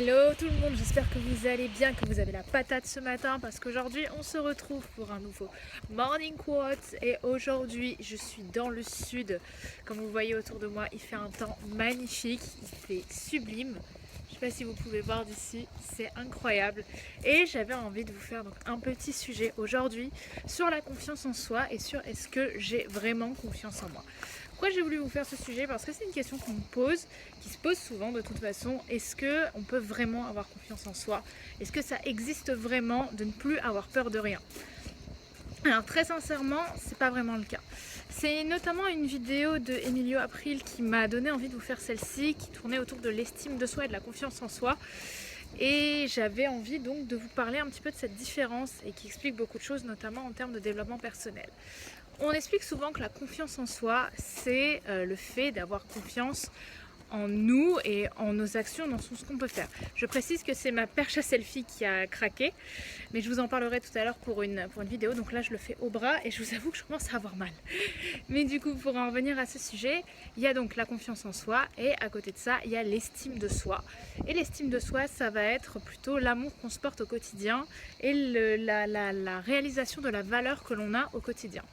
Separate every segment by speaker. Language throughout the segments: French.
Speaker 1: Hello tout le monde, j'espère que vous allez bien, que vous avez la patate ce matin parce qu'aujourd'hui on se retrouve pour un nouveau Morning Quote et aujourd'hui je suis dans le sud. Comme vous voyez autour de moi, il fait un temps magnifique, il fait sublime. Je ne sais pas si vous pouvez voir d'ici, c'est incroyable. Et j'avais envie de vous faire donc un petit sujet aujourd'hui sur la confiance en soi et sur est-ce que j'ai vraiment confiance en moi. Pourquoi j'ai voulu vous faire ce sujet? Parce que c'est une question qu'on me pose, qui se pose souvent de toute façon. Est-ce qu'on peut vraiment avoir confiance en soi? Est-ce que ça existe vraiment de ne plus avoir peur de rien? Alors très sincèrement, c'est pas vraiment le cas. C'est notamment une vidéo de Emilio April qui m'a donné envie de vous faire celle-ci, qui tournait autour de l'estime de soi et de la confiance en soi. Et j'avais envie donc de vous parler un petit peu de cette différence et qui explique beaucoup de choses, notamment en termes de développement personnel. On explique souvent que la confiance en soi, c'est le fait d'avoir confiance en nous et en nos actions, dans ce qu'on peut faire. Je précise que c'est ma perche à selfie qui a craqué, mais je vous en parlerai tout à l'heure pour une vidéo. Donc là, je le fais au bras et je vous avoue que je commence à avoir mal. Mais du coup, pour en revenir à ce sujet, il y a donc la confiance en soi et à côté de ça, il y a l'estime de soi. Et l'estime de soi, ça va être plutôt l'amour qu'on se porte au quotidien et la réalisation de la valeur que l'on a au quotidien.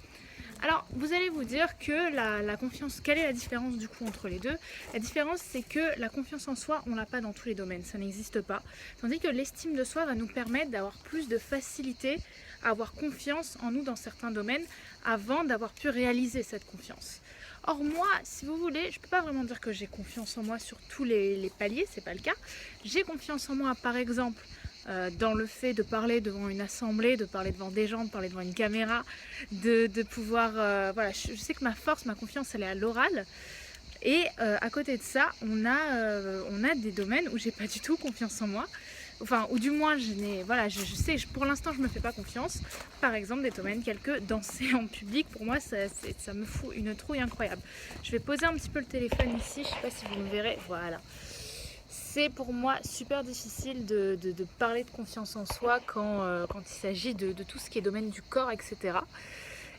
Speaker 1: Alors, vous allez vous dire que la confiance, quelle est la différence du coup entre les deux? La différence, c'est que la confiance en soi, on l'a pas dans tous les domaines, ça n'existe pas. Tandis que l'estime de soi va nous permettre d'avoir plus de facilité à avoir confiance en nous dans certains domaines avant d'avoir pu réaliser cette confiance. Or moi, si vous voulez, je ne peux pas vraiment dire que j'ai confiance en moi sur tous les paliers, c'est pas le cas. J'ai confiance en moi par exemple dans le fait de parler devant une assemblée, de parler devant des gens, de parler devant une caméra, de pouvoir... voilà, je sais que ma force, ma confiance, elle est à l'oral. Et à côté de ça, on a des domaines où j'ai pas du tout confiance en moi. Enfin, ou du moins, voilà, je sais, pour l'instant, je me fais pas confiance. Par exemple, des domaines tels que danser en public, pour moi, ça me fout une trouille incroyable. Je vais poser un petit peu le téléphone ici, je sais pas si vous me verrez, voilà. C'est pour moi super difficile de parler de confiance en soi quand il s'agit de tout ce qui est domaine du corps, etc.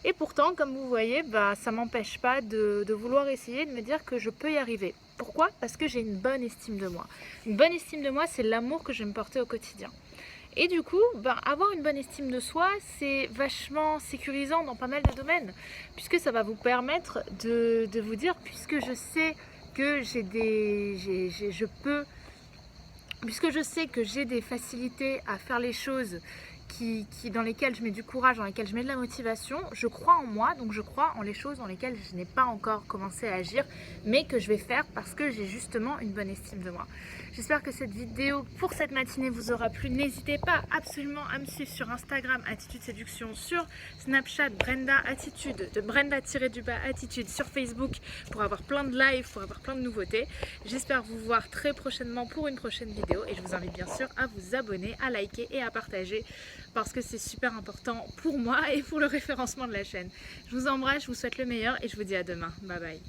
Speaker 1: Et pourtant, comme vous voyez, ça ne m'empêche pas de vouloir essayer, de me dire que je peux y arriver. Pourquoi? Parce que j'ai une bonne estime de moi. Une bonne estime de moi, c'est l'amour que je vais me porter au quotidien. Et du coup, avoir une bonne estime de soi, c'est vachement sécurisant dans pas mal de domaines, puisque ça va vous permettre de vous dire, puisque je sais que puisque je sais que j'ai des facilités à faire les choses dans lesquelles je mets du courage, dans lesquelles je mets de la motivation, je crois en moi, donc je crois en les choses dans lesquelles je n'ai pas encore commencé à agir, mais que je vais faire parce que j'ai justement une bonne estime de moi. J'espère que cette vidéo pour cette matinée vous aura plu. N'hésitez pas absolument à me suivre sur Instagram, Attitude Séduction, sur Snapchat, Brenda Attitude, de Brenda-Attitude, sur Facebook pour avoir plein de lives, pour avoir plein de nouveautés. J'espère vous voir très prochainement pour une prochaine vidéo et je vous invite bien sûr à vous abonner, à liker et à partager parce que c'est super important pour moi et pour le référencement de la chaîne. Je vous embrasse, je vous souhaite le meilleur et je vous dis à demain. Bye bye.